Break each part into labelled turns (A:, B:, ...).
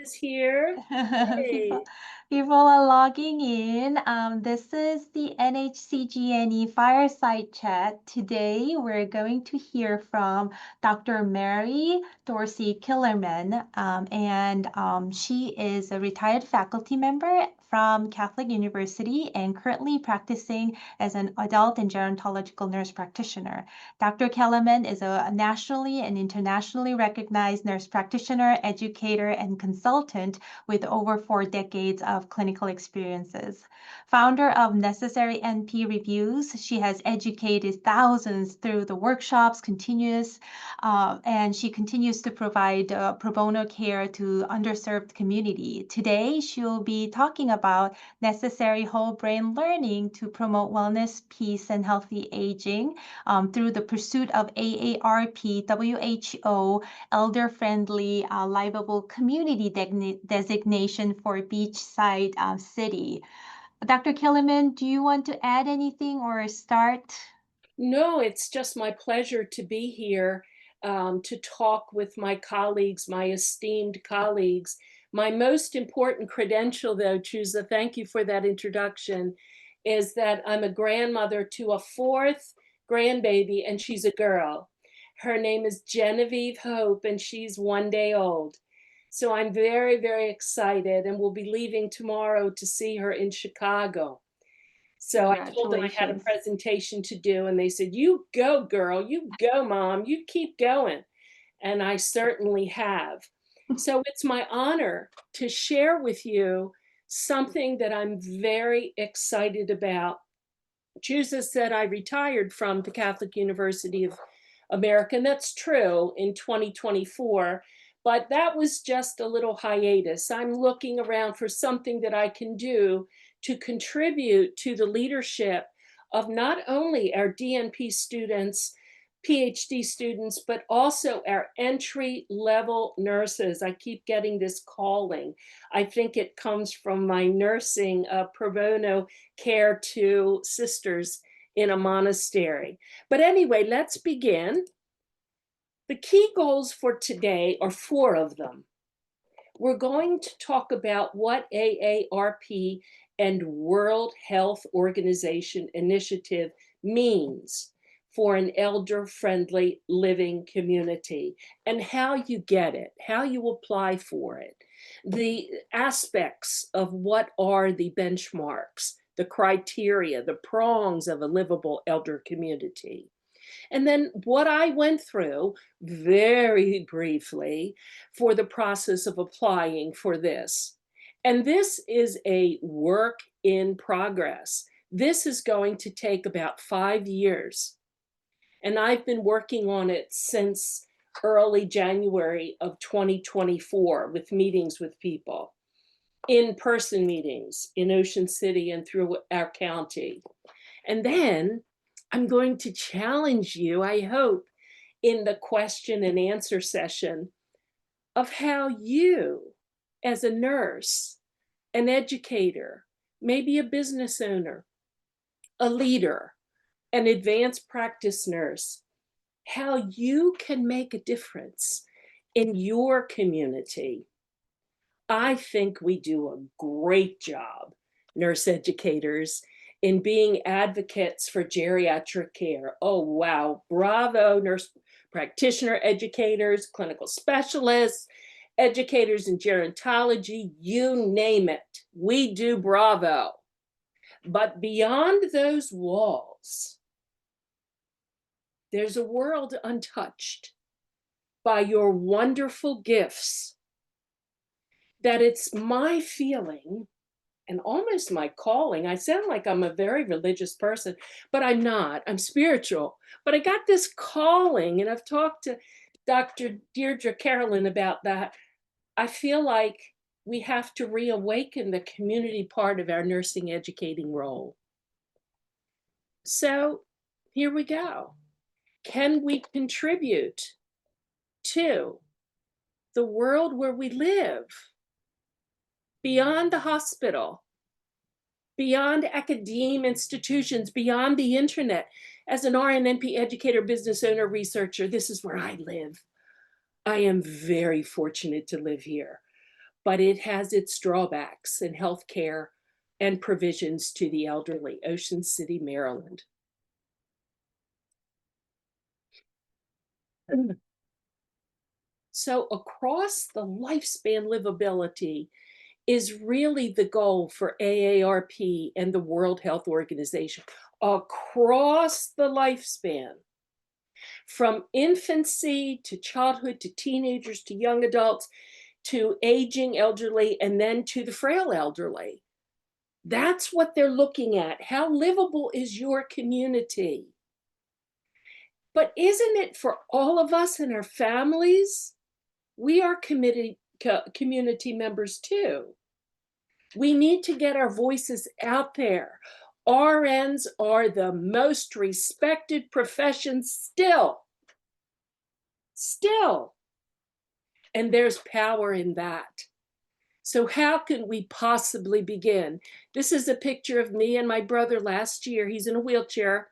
A: is here.
B: People,
A: Hey.
B: people are logging in. This is the NHCGNE Fireside Chat. Today, we're going to hear from Dr. Marye Dorsey Kellermann, and she is a retired faculty member from Catholic University and currently practicing as an adult and gerontological nurse practitioner. Dr. Kellermann is a nationally and internationally recognized nurse practitioner, educator, and consultant with over 4 decades of clinical experiences. Founder of Necessary NP Reviews, she has educated thousands through the workshops, and she continues to provide pro bono care to underserved community. Today, she'll be talking about necessary whole brain learning to promote wellness, peace, and healthy aging through the pursuit of AARP, WHO, elder-friendly, livable community designation for Beachside City. Dr. Kellermann, do you want to add anything or start?
A: No, it's just my pleasure to be here to talk with my colleagues, my esteemed colleagues. My most important credential, though, Chusa, thank you for that introduction, is that I'm a grandmother to a fourth grandbaby, and she's a girl. Her name is Genevieve Hope, and she's 1 day old. So I'm very, very excited, and we'll be leaving tomorrow to see her in Chicago. So I told them I had a
B: Congratulations.
A: presentation to do, and they said, "You go, girl, you go, mom, you keep going." And I certainly have. So it's my honor to share with you something that I'm very excited about. Chusa said I retired from the Catholic University of America, and that's true in 2024, but that was just a little hiatus. I'm looking around for something that I can do to contribute to the leadership of not only our DNP students, PhD students, but also our entry level nurses. I keep getting this calling. I think it comes from my nursing pro bono care to sisters in a monastery. But anyway, let's begin. The key goals for today are 4 of them. We're going to talk about what AARP and World Health Organization initiative means for an elder-friendly living community and how you get it, how you apply for it, the aspects of what are the benchmarks, the criteria, the prongs of a livable elder community. And then what I went through very briefly for the process of applying for this. And this is a work in progress. This is going to take about 5 years. And I've been working on it since early January of 2024 with meetings with people, in-person meetings in Ocean City and through our county. And then I'm going to challenge you, I hope, in the question and answer session of how you, as a nurse, an educator, maybe a business owner, a leader, an advanced practice nurse, how you can make a difference in your community. I think we do a great job, nurse educators, in being advocates for geriatric care. Oh, wow. Bravo, nurse practitioner educators, clinical specialists, educators in gerontology, you name it. We do bravo. But beyond those walls, there's a world untouched by your wonderful gifts that it's my feeling and almost my calling. I sound like I'm a very religious person, but I'm not. I'm spiritual. But I got this calling, and I've talked to Dr. Deirdre Carolyn about that. I feel like we have to reawaken the community part of our nursing educating role. So here we go. Can we contribute to the world where we live beyond the hospital, beyond academe institutions, beyond the internet? As an RNNP educator, business owner, researcher, this is where I live. I am very fortunate to live here. but it has its drawbacks in healthcare and provisions to the elderly. Ocean City, Maryland. So across the lifespan livability is really the goal for AARP and the World Health Organization. Across the lifespan, from infancy to childhood to teenagers to young adults to aging elderly and then to the frail elderly. That's what they're looking at. How livable is your community? But isn't it for all of us and our families? We are community members too. We need to get our voices out there. RNs are the most respected profession still. And there's power in that. So how can we possibly begin? This is a picture of me and my brother last year. He's in a wheelchair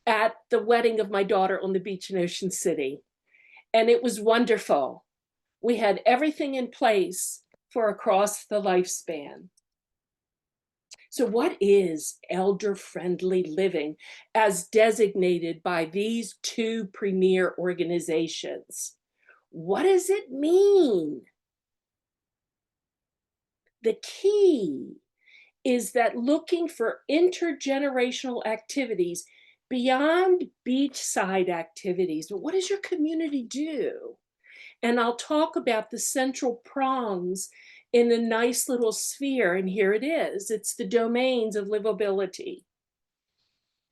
A: at the wedding of my daughter on the beach in Ocean City. And it was wonderful. We had everything in place for across the lifespan. So what is elder-friendly living as designated by these two premier organizations? What does it mean? The key is that looking for intergenerational activities beyond beachside activities. But what does your community do? And I'll talk about the central prongs in a nice little sphere, and here it is. It's the domains of livability.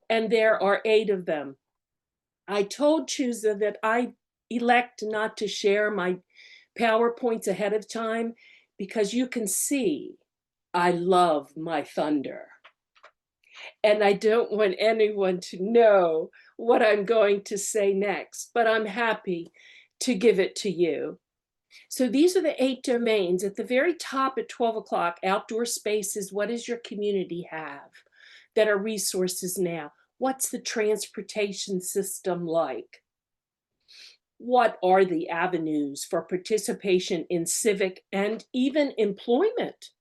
A: And there are 8 of them. I told Chusa that I elect not to share my PowerPoints ahead of time because you can see I love my thunder. And I don't want anyone to know what I'm going to say next, but I'm happy to give it to you. So these are the 8 domains. At the very top at 12 o'clock, outdoor spaces. What does your community have that are resources now? What's the transportation system like? What are the avenues for participation in civic and even employment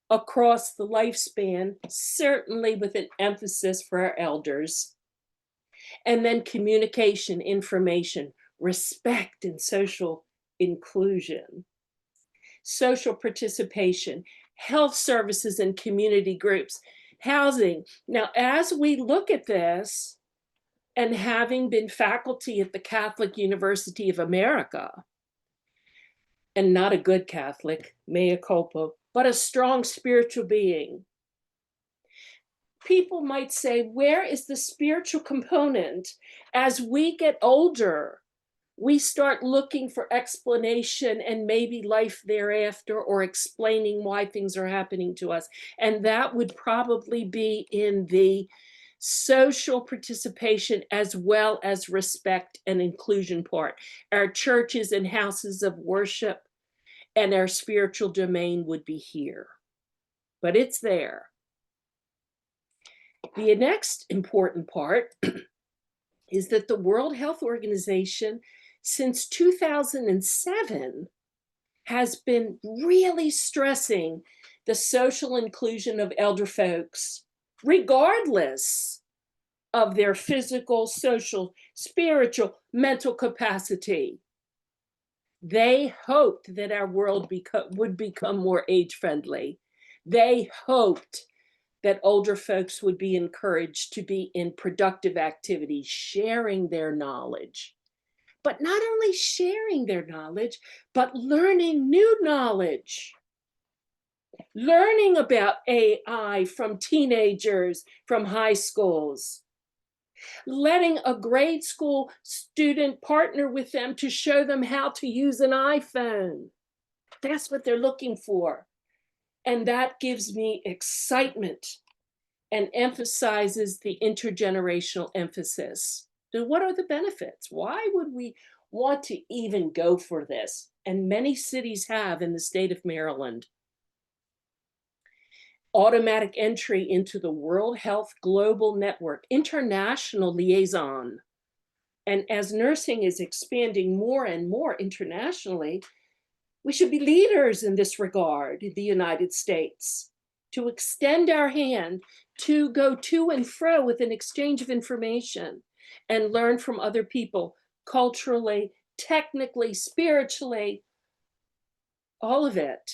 A: across the lifespan, certainly with an emphasis for our elders? And then communication, information, respect, and social inclusion, social participation, health services and community groups, housing. Now, as we look at this, and having been faculty at the Catholic University of America, and not a good Catholic, mea culpa, but a strong spiritual being, people might say, where is the spiritual component? As we get older, we start looking for explanation and maybe life thereafter, or explaining why things are happening to us. And that would probably be in the social participation as well as respect and inclusion part. Our churches and houses of worship and our spiritual domain would be here, but it's there. The next important part is that the World Health Organization since 2007 has been really stressing the social inclusion of elder folks, regardless of their physical, social, spiritual, mental capacity. They hoped that our world would become more age-friendly. They hoped that older folks would be encouraged to be in productive activities, sharing their knowledge. But not only sharing their knowledge, but learning new knowledge. Learning about AI from teenagers, from high schools. Letting a grade school student partner with them to show them how to use an iPhone. That's what they're looking for. And that gives me excitement and emphasizes the intergenerational emphasis. So what are the benefits? Why would we want to even go for this? And many cities have in the state of Maryland. Automatic entry into the World Health Global Network, international liaison. And as nursing is expanding more and more internationally, We should be leaders in this regard in the United States, to extend our hand, to go to and fro with an exchange of information and learn from other people culturally, technically, spiritually, all of it.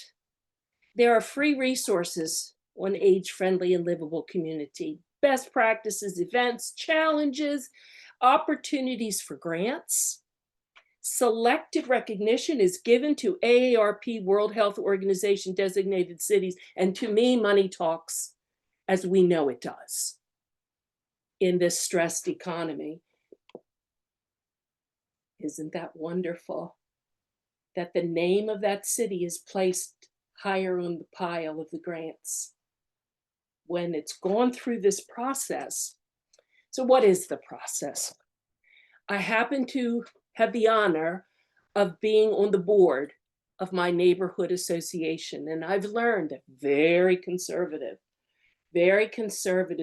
A: There are free resources on age-friendly and livable community, best practices, events, challenges, opportunities for grants. Selected recognition is given to AARP, World Health Organization designated cities, and to me, money talks, as we know it does in this stressed economy. Isn't that wonderful that the name of that city is placed higher on the pile of the grants when it's gone through this process? So what is the process? I happen to have the honor of being on the board of my neighborhood association, and I've learned that very conservative,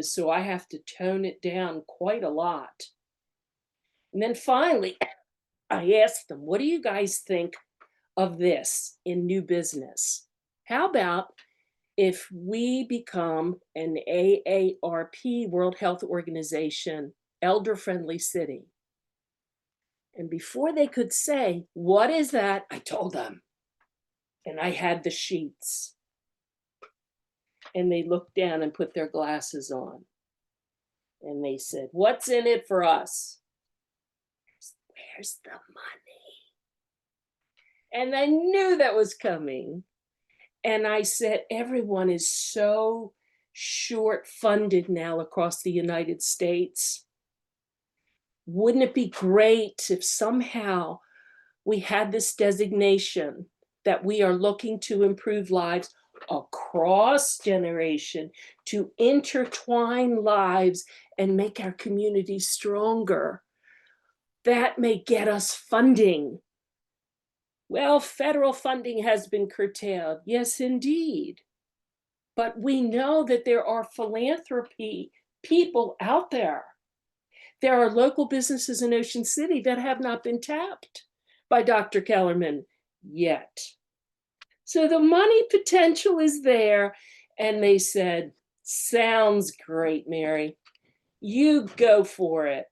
A: so I have to tone it down quite a lot. And then finally, I asked them, what do you guys think of this in new business? How about if we become an AARP, World Health Organization, elder-friendly city? And before they could say, what is that? I told them. And I had the sheets. And they looked down and put their glasses on. And they said, what's in it for us? Where's the money? And I knew that was coming. And I said, everyone is so short funded now across the United States. Wouldn't it be great if somehow we had this designation that we are looking to improve lives across generation, to intertwine lives and make our community stronger? That may get us funding. Well, federal funding has been curtailed. Yes, indeed. But we know that there are philanthropy people out there. There are local businesses in Ocean City that have not been tapped by Dr. Kellermann yet. So the money potential is there. And they said, sounds great, Mary. You go for it.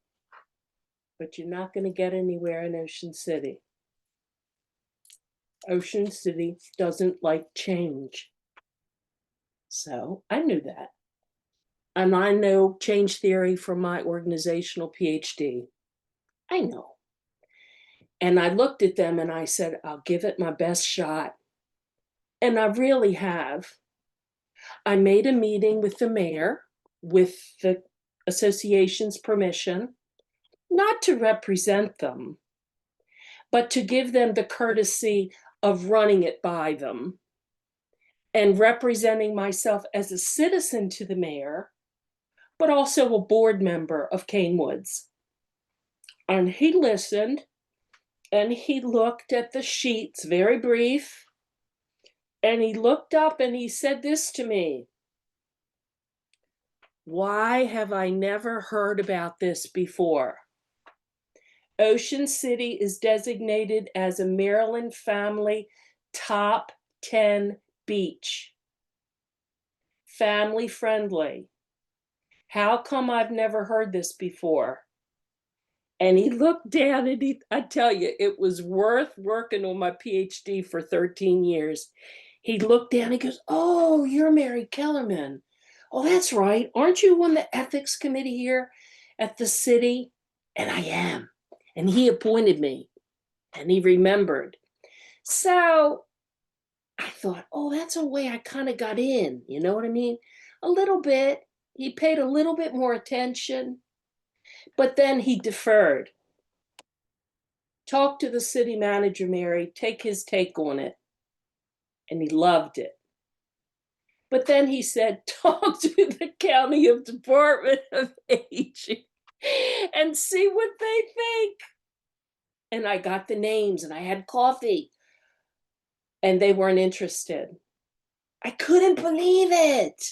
A: But you're not going to get anywhere in Ocean City. Ocean City doesn't like change. So I knew that. And I know change theory from my organizational PhD. I know. And I looked at them and I said, I'll give it my best shot. And I really have. I made a meeting with the mayor with the association's permission, not to represent them, but to give them the courtesy of running it by them and representing myself as a citizen to the mayor, but also a board member of Cane Woods. And he listened and he looked at the sheets, very brief, and he looked up and he said this to me: why have I never heard about this before? Ocean City is designated as a Maryland family top 10 beach. Family friendly. How come I've never heard this before? And he looked down and I tell you, it was worth working on my PhD for 13 years. He looked down and he goes, oh, you're Mary Kellermann. Oh, that's right. Aren't you on the ethics committee here at the city? And I am. And he appointed me and he remembered. So I thought, oh, that's a way I kind of got in. You know what I mean? A little bit. He paid a little bit more attention, but then he deferred. Talk to the city manager, Mary, take his take on it. And he loved it. But then he said, talk to the county of Department of Aging and see what they think. And I got the names and I had coffee and they weren't interested. I couldn't believe it.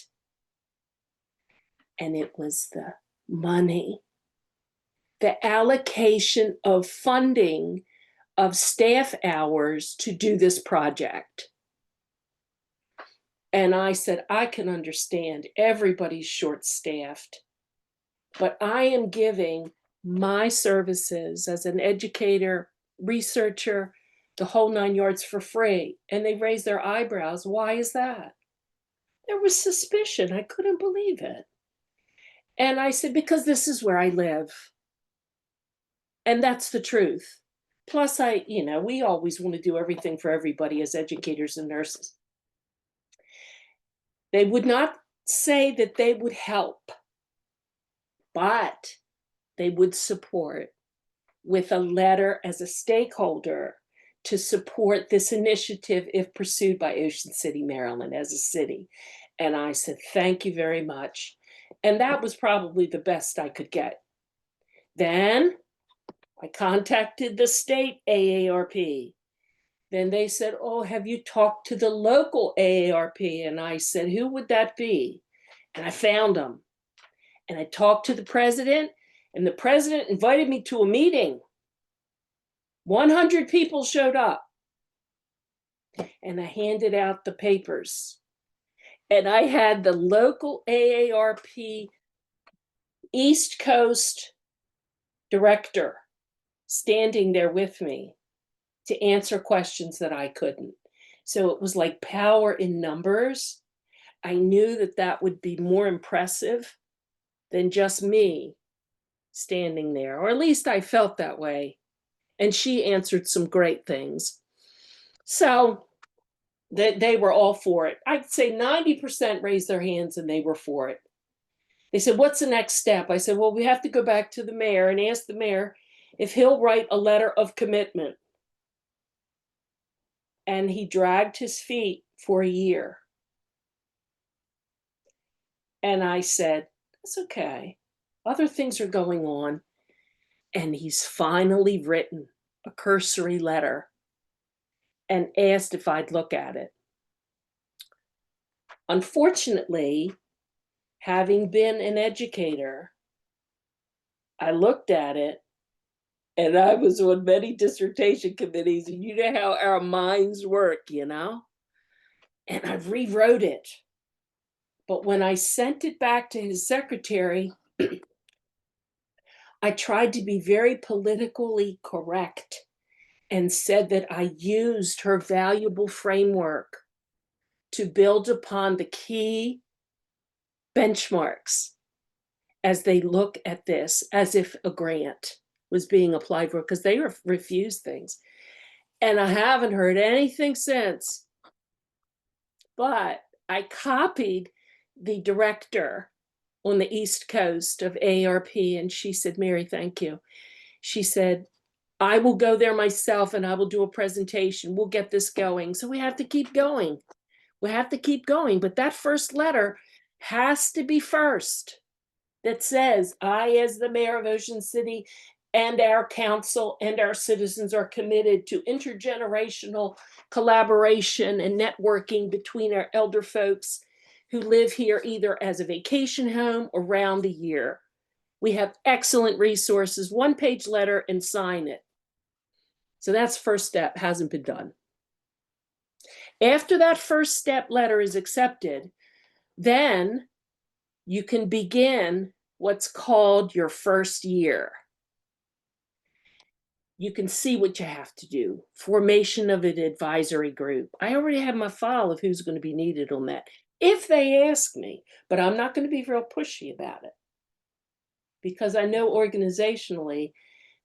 A: And it was the money, the allocation of funding of staff hours to do this project. And I said, I can understand everybody's short-staffed, but I am giving my services as an educator, researcher, the whole 9 yards for free. And they raised their eyebrows. Why is that? There was suspicion. I couldn't believe it. And I said, because this is where I live. And that's the truth. Plus, we always want to do everything for everybody as educators and nurses. They would not say that they would help, but they would support with a letter as a stakeholder to support this initiative if pursued by Ocean City, Maryland as a city. And I said, thank you very much. And that was probably the best I could get. Then I contacted the state AARP. Then they said, oh, have you talked to the local AARP? And I said, who would that be? And I found them. And I talked to the president, and the president invited me to a meeting. 100 people showed up. And I handed out the papers. And I had the local AARP East Coast director standing there with me to answer questions that I couldn't. So it was like power in numbers. I knew that that would be more impressive than just me standing there, or at least I felt that way. And she answered some great things. So they were all for it. I'd say 90% raised their hands and they were for it. They said, what's the next step? I said, well, we have to go back to the mayor and ask the mayor if he'll write a letter of commitment. And he dragged his feet for a year. And I said, that's okay. Other things are going on. And he's finally written a cursory letter and asked if I'd look at it. Unfortunately, having been an educator, I looked at it, and I was on many dissertation committees, and you know how our minds work, and I rewrote it. But when I sent it back to his secretary, I tried to be very politically correct and said that I used her valuable framework to build upon the key benchmarks as they look at this as if a grant was being applied for, because they refused things. And I haven't heard anything since. But I copied the director on the East Coast of AARP, and she said, Mary, thank you. She said, I will go there myself and I will do a presentation. We'll get this going. So we have to keep going. We have to keep going. But that first letter has to be first. That says, I, as the mayor of Ocean City, and our council and our citizens are committed to intergenerational collaboration and networking between our elder folks who live here either as a vacation home or round the year. We have excellent resources, one-page letter, and sign it. So that's first step, hasn't been done. After that first step letter is accepted, then you can begin what's called your first year. You can see what you have to do. Formation of an advisory group. I already have my file of who's going to be needed on that, if they ask me, but I'm not going to be real pushy about it. Because I know organizationally,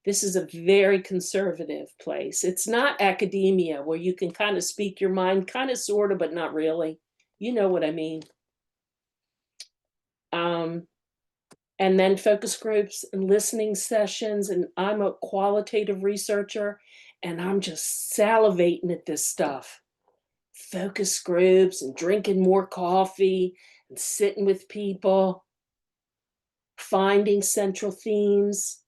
A: this is a very conservative place. It's not academia where you can kind of speak your mind, kind of, sort of, but not really. You know what I mean. And then focus groups and listening sessions. And I'm a qualitative researcher, and I'm just salivating at this stuff. Focus groups and drinking more coffee and sitting with people, finding central themes.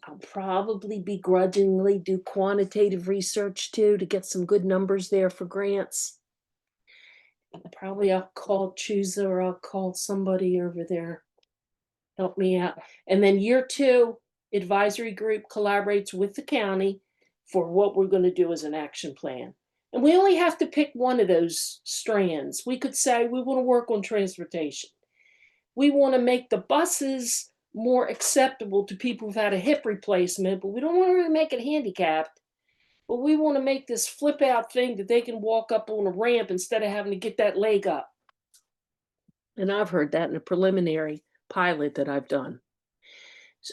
A: I'll probably begrudgingly do quantitative research too to get some good numbers there for grants. Probably I'll call Chusa, or I'll call somebody over there. Help me out. And then year 2, advisory group collaborates with the county for what we're going to do as an action plan. And we only have to pick one of those strands. We could say we want to work on transportation. We want to make the buses more acceptable to people who've had a hip replacement, but we don't want to really make it handicapped. But we want to make this flip out thing that they can walk up on a ramp instead of having to get that leg up. And I've heard that in a preliminary pilot that I've done.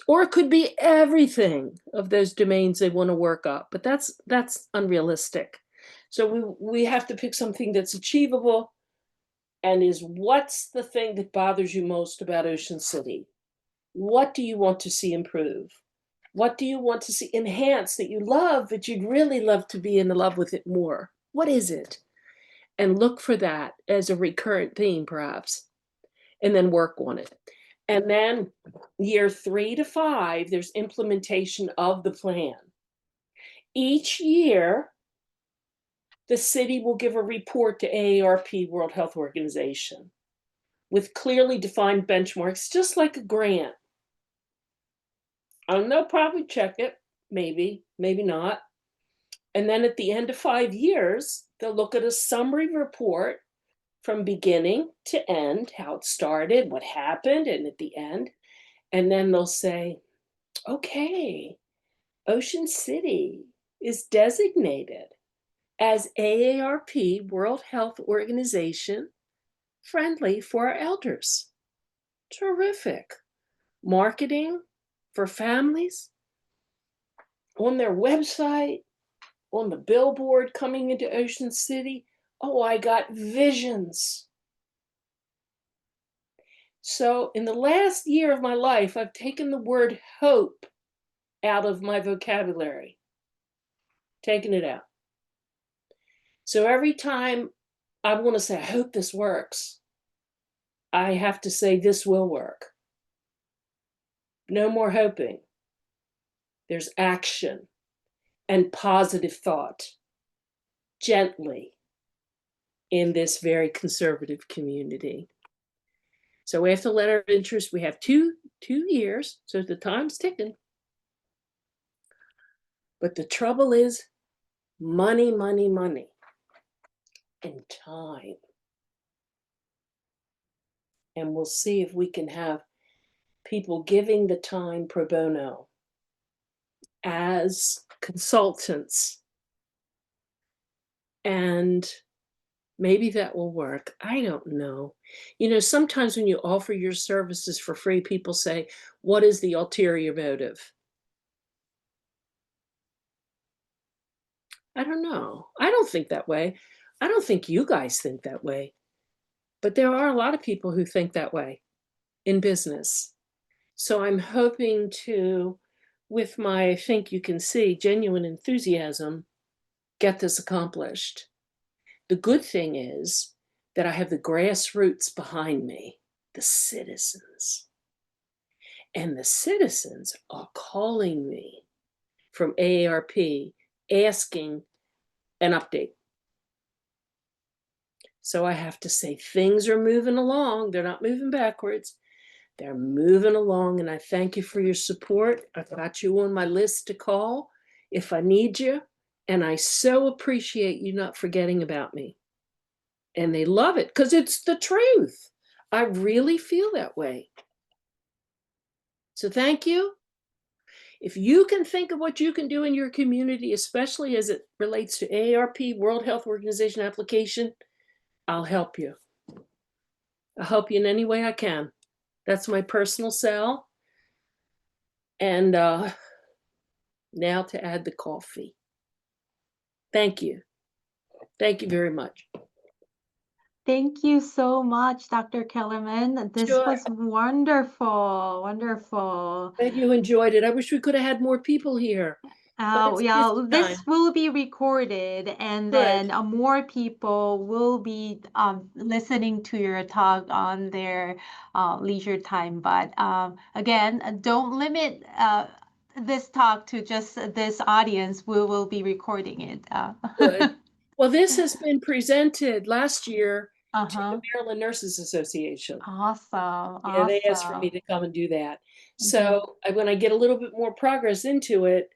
A: Or it could be everything of those domains they want to work up, but that's unrealistic. So we have to pick something that's achievable and is what's the thing that bothers you most about Ocean City? What do you want to see improve? What do you want to see enhance that you love, but you'd really love to be in love with it more? What is it? And look for that as a recurrent theme, perhaps, and then work on it. And then year 3 to 5, there's implementation of the plan. Each year, the city will give a report to AARP, World Health Organization, with clearly defined benchmarks, just like a grant. And they'll probably check it, maybe, maybe not. And then at the end of 5 years, they'll look at a summary report from beginning to end, how it started, what happened, and at the end. And then they'll say, okay, Ocean City is designated as AARP, World Health Organization, friendly for our elders. Terrific. Marketing for families on their website, on the billboard coming into Ocean City. Oh, I got visions. So in the last year of my life, I've taken the word hope out of my vocabulary, taken it out. So every time I want to say, I hope this works, I have to say, this will work. No more hoping. There's action and positive thought, gently, in this very conservative community. So after the letter of interest, we have two years, so the time's ticking. But the trouble is money, money, money, and time. And we'll see if we can have people giving the time pro bono as consultants. And maybe that will work. I don't know. You know, sometimes when you offer your services for free, people say, what is the ulterior motive? I don't know. I don't think that way. I don't think you guys think that way. But there are a lot of people who think that way in business. So I'm hoping to, with my, I think you can see, genuine enthusiasm, get this accomplished. The good thing is that I have the grassroots behind me, the citizens. And the citizens are calling me from AARP asking an update. So I have to say things are moving along. They're not moving backwards. They're moving along, and I thank you for your support. I've got you on my list to call if I need you, and I so appreciate you not forgetting about me. And they love it because it's the truth. I really feel that way. So thank you. If you can think of what you can do in your community, especially as it relates to AARP, World Health Organization application, I'll help you. I'll help you in any way I can. That's my personal cell. And now to add the coffee. Thank you. Thank you very much.
B: Thank you so much, Dr. Kellermann. This
A: Sure.
B: was wonderful, wonderful.
A: Glad you enjoyed it. I wish we could have had more people here. But it's
B: Yeah,
A: busy time.
B: this will be recorded, and
A: Good.
B: then more people will be listening to your talk on their leisure time. But again, don't limit this talk to just this audience. We will be recording it.
A: Good. Well, this has been presented last year to the
B: Uh-huh.
A: Maryland Nurses Association.
B: Awesome,
A: Yeah, they asked for me
B: awesome.
A: to come and do that. So when I get a little bit more progress into it,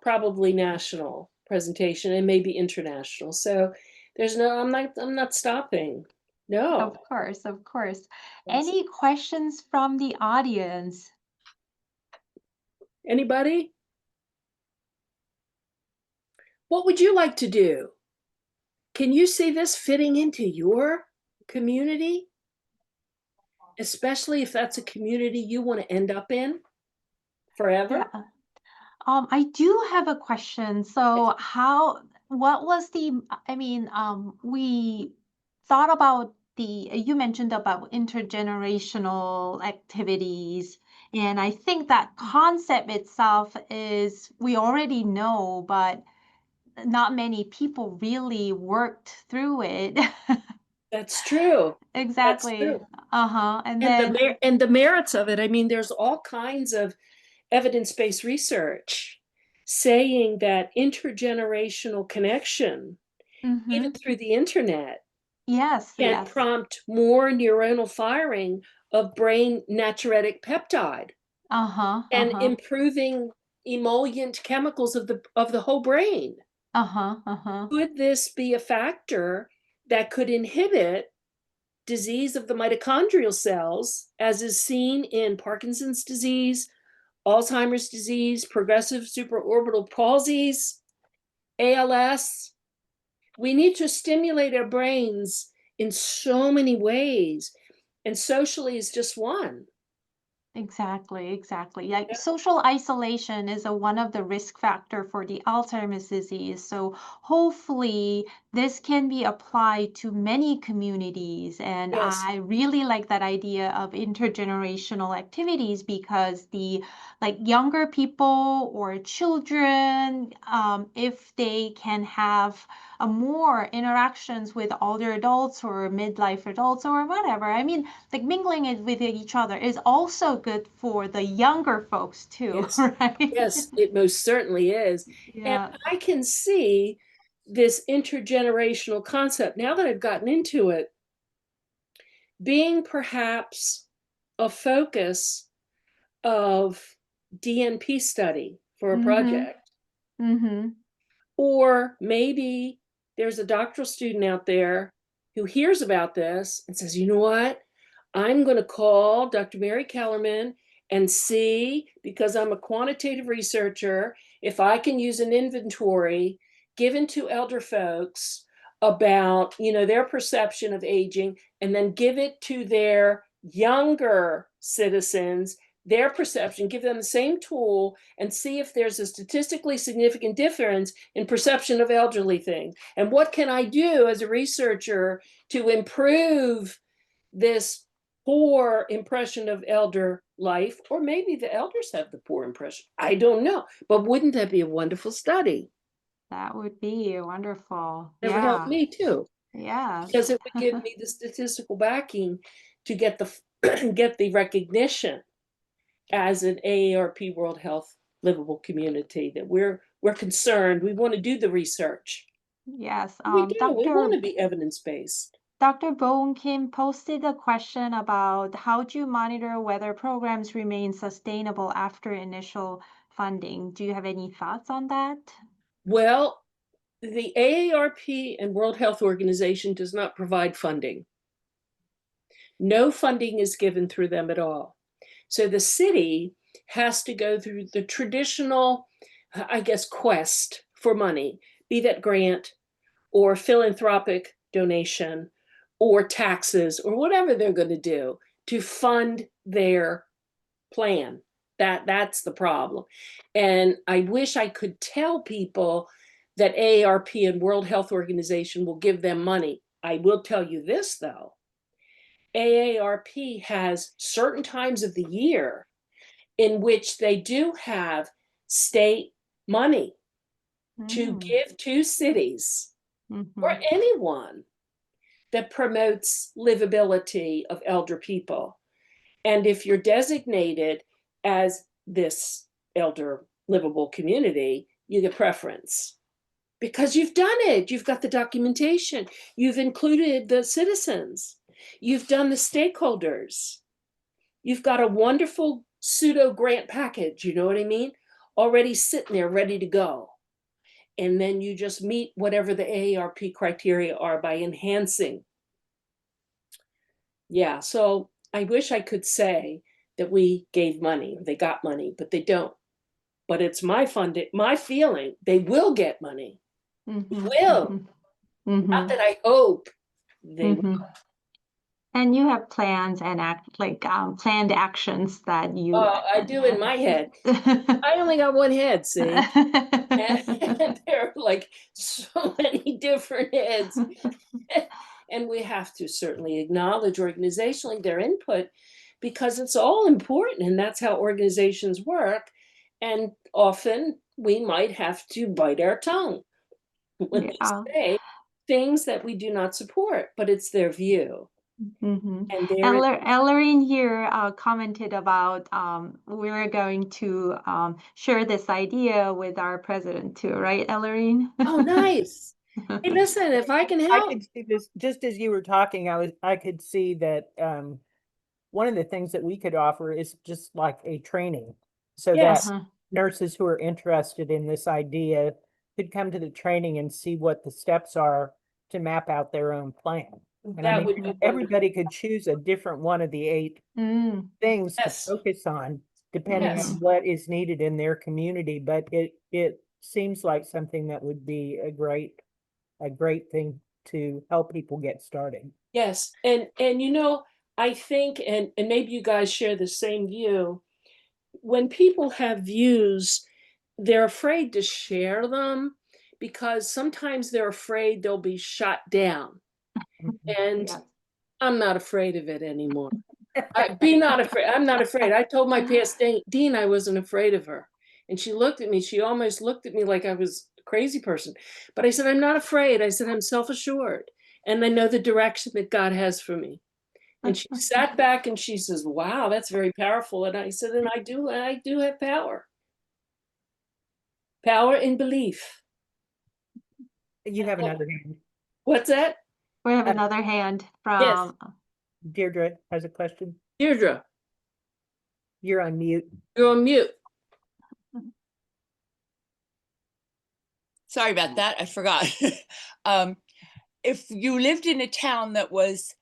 A: probably national presentation and maybe international. So there's no, I'm not stopping. No.
B: Of course, of course.
A: Yes.
B: Any questions from the audience?
A: Anybody? What would you like to do? Can you see this fitting into your community? Especially if that's a community you want to end up in
B: Yeah.
A: forever?
B: I do have a question. So what was we thought about you mentioned about intergenerational activities, and I think that concept itself is we already know, but not many people really worked through it.
A: That's true. That's
B: Exactly.
A: true.
B: Uh-huh. And
A: And
B: then,
A: the merits of it, I mean, there's all kinds of evidence-based research saying that intergenerational connection, even
B: mm-hmm.
A: through the internet,
B: Yes,
A: can
B: yes.
A: prompt more neuronal firing of brain natriuretic peptide
B: Uh-huh,
A: and
B: uh-huh,
A: improving emollient chemicals of the whole brain.
B: uh-huh, uh-huh.
A: Could this be a factor that could inhibit disease of the mitochondrial cells, as is seen in Parkinson's disease, Alzheimer's disease, progressive supraorbital palsies, ALS? We need to stimulate our brains in so many ways, and socially is just one.
B: Exactly, exactly. Like social isolation is one of the risk factor for the Alzheimer's disease. So hopefully this can be applied to many communities. And
A: Yes,
B: I really like that idea of intergenerational activities because the like younger people or children, if they can have more interactions with older adults or midlife adults or whatever. I mean, like mingling it with each other is also good for the younger folks too,
A: yes,
B: right?
A: yes, it most certainly is. And
B: Yeah.
A: I can see this intergenerational concept, now that I've gotten into it, being perhaps a focus of DNP study for a
B: Mm-hmm.
A: project.
B: Mm-hmm.
A: Or maybe there's a doctoral student out there who hears about this and says, you know what? I'm going to call Dr. Marye Kellermann and see, because I'm a quantitative researcher, if I can use an inventory given to elder folks about, their perception of aging, and then give it to their younger citizens, their perception, give them the same tool, and see if there's a statistically significant difference in perception of elderly things. And what can I do as a researcher to improve this poor impression of elder life? Or maybe the elders have the poor impression. I don't know. But wouldn't that be a wonderful study?
B: That would be wonderful.
A: That would help
B: Yeah.
A: me too, because
B: Yes.
A: it would give me the statistical backing to get the get the recognition as an AARP World Health livable community that we're concerned. We want to do the research.
B: Yes.
A: We do. We want to be evidence-based.
B: Dr. Bowen Kim posted a question about how do you monitor whether programs remain sustainable after initial funding? Do you have any thoughts on that?
A: Well, the AARP and World Health Organization does not provide funding. No funding is given through them at all. So the city has to go through the traditional, I guess, quest for money, be that grant or philanthropic donation or taxes or whatever they're going to do to fund their plan. That's the problem. And I wish I could tell people that AARP and World Health Organization will give them money. I will tell you this though. AARP has certain times of the year in which they do have state money to
B: Mm,
A: give to cities or
B: mm-hmm,
A: anyone that promotes livability of elder people. And if you're designated as this elder livable community, you get preference because you've done it. You've got the documentation. You've included the citizens. You've done the stakeholders. You've got a wonderful pseudo grant package. You know what I mean? already sitting there ready to go. And then you just meet whatever the AARP criteria are by enhancing. Yeah, so I wish I could say that we gave money, they got money, but they don't. But it's my feeling they will get money. We will. Not that I hope they will.
B: And you have plans and planned actions that you
A: I do in my head. I only got one head, see? And there are like so many different heads. And we have to certainly acknowledge organizationally their input because it's all important and that's how organizations work. And often we might have to bite our tongue when they
B: Yeah.
A: say things that we do not support, but it's their view.
B: And
A: And there it
B: Ellery here commented about we're going to share this idea with our president too, right, Ellery?
A: oh, nice. Hey, listen, if I can
C: I
A: help.
C: could see this just as you were talking. I could see that one of the things that we could offer is just like a training, so
A: Yes.
C: that nurses who are interested in this idea could come to the training and see what the steps are to map out their own plan. And I
A: That
C: mean,
A: would be wonderful.
C: everybody could choose a different one of the 8 things to
A: Yes.
C: focus on, depending
A: Yes.
C: on what is needed in their community. But it seems like something that would be a great thing to help people get started.
A: Yes. And you know, I think, and maybe you guys share the same view, when people have views, they're afraid to share them because sometimes they're afraid they'll be shot down. And
B: Yes.
A: I'm not afraid of it anymore. Be not afraid. I'm not afraid. I told my past dean I wasn't afraid of her. And she looked at me. She almost looked at me like I was a crazy person. But I said, I'm not afraid. I said, I'm self-assured. And I know the direction that God has for me. And she sat back and she says, wow, that's very powerful. And I said, and I do have power. Power in belief.
C: You have another hand.
A: What's that?
B: We have another hand
A: Yes.
B: from
C: Deirdre has a question.
A: Deirdre,
C: You're on mute.
A: you're on mute.
D: Sorry about that. I forgot. If you lived in a town that was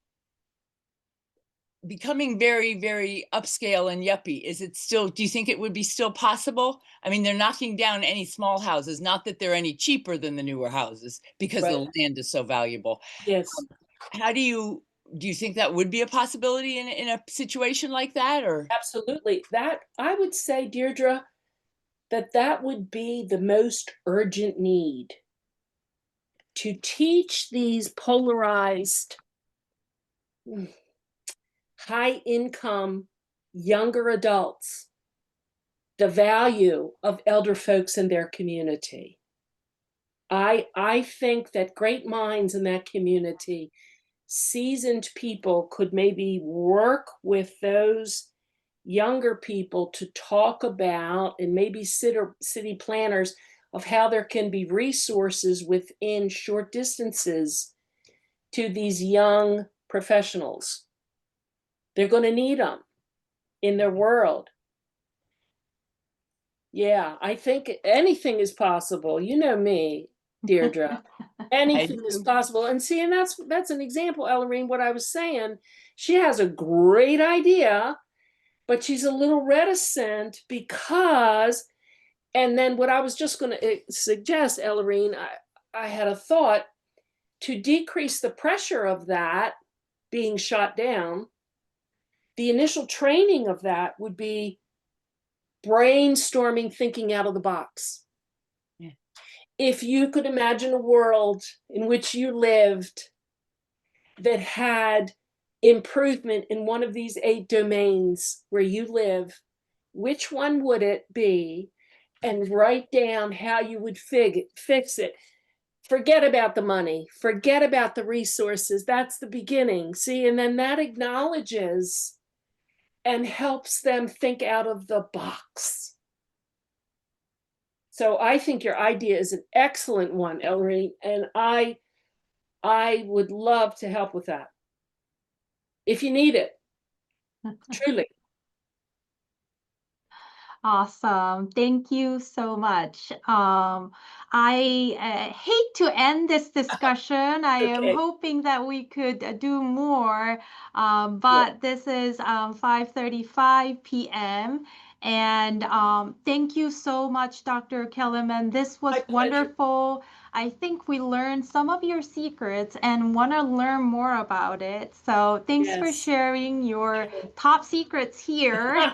D: becoming very, very upscale and yuppie, is it still, do you think it would be still possible? I mean, they're knocking down any small houses, not that they're any cheaper than the newer houses because
A: Right.
D: the land is so valuable.
A: Yes.
D: How do you think that would be a possibility in a situation like that? Or
A: Absolutely. That I would say, Deirdre, that would be the most urgent need to teach these polarized, high income, younger adults the value of elder folks in their community. I think that great minds in that community, seasoned people, could maybe work with those younger people to talk about, and maybe city planners, of how there can be resources within short distances to these young professionals. They're going to need them in their world. Yeah, I think anything is possible. You know me, Deirdre. Anything is possible. And see, and that's an example, Ellerine, what I was saying. She has a great idea, but she's a little reticent because, and then what I was just going to suggest, Ellerine, I had a thought to decrease the pressure of that being shot down. The initial training of that would be brainstorming, thinking out of the box.
D: Yeah.
A: If you could imagine a world in which you lived that had improvement in one of these 8 domains where you live, which one would it be? And write down how you would fix it. Forget about the money, forget about the resources. That's the beginning. See, and then that acknowledges and helps them think out of the box. So I think your idea is an excellent one, Ellery, and I would love to help with that. If you need it, truly.
B: Awesome. Thank you so much. I hate to end this discussion. I am
A: Okay.
B: hoping that we could do more,
A: Yeah.
B: but this is 5:35 p.m. And thank you so much, Dr. Kellermann. This was
A: My pleasure.
B: wonderful. I think we learned some of your secrets and want to learn more about it. So thanks for
A: Yes.
B: sharing your top secrets here.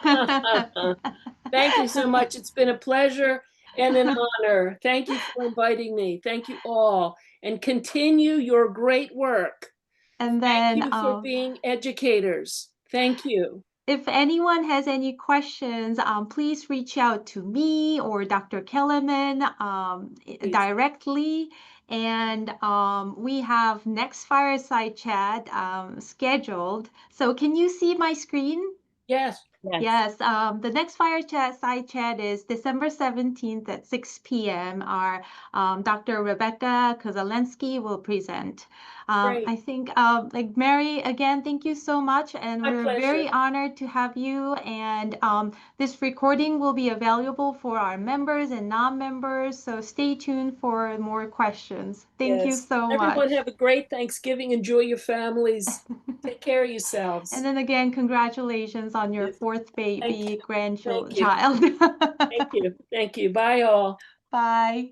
A: Thank you so much. It's been a pleasure and an honor. Thank you for inviting me. Thank you all. And continue your great work.
B: And
A: Thank
B: then
A: you for being educators. Thank you.
B: if anyone has any questions, please reach out to me or Dr. Kellermann
A: Please.
B: directly. And we have next fireside chat scheduled. So can you see my screen?
A: Yes.
B: Yes, the next fireside chat is December 17th at 6 p.m. Our Dr. Rebecca Kozalensky will present.
A: Great.
B: I think, like Marye, again, thank you so much. And
A: My
B: we're very
A: pleasure.
B: honored to have you. And this recording will be available for our members and non-members. So stay tuned for more questions. Thank you
A: Yes.
B: so
A: Everyone
B: much.
A: have a great Thanksgiving. Enjoy your families. Take care of yourselves.
B: And then again, congratulations on your
A: Yes.
B: fourth
A: Thank
B: baby
A: you.
B: grandchild.
A: Thank you. Thank you. Thank you. Bye all.
B: Bye.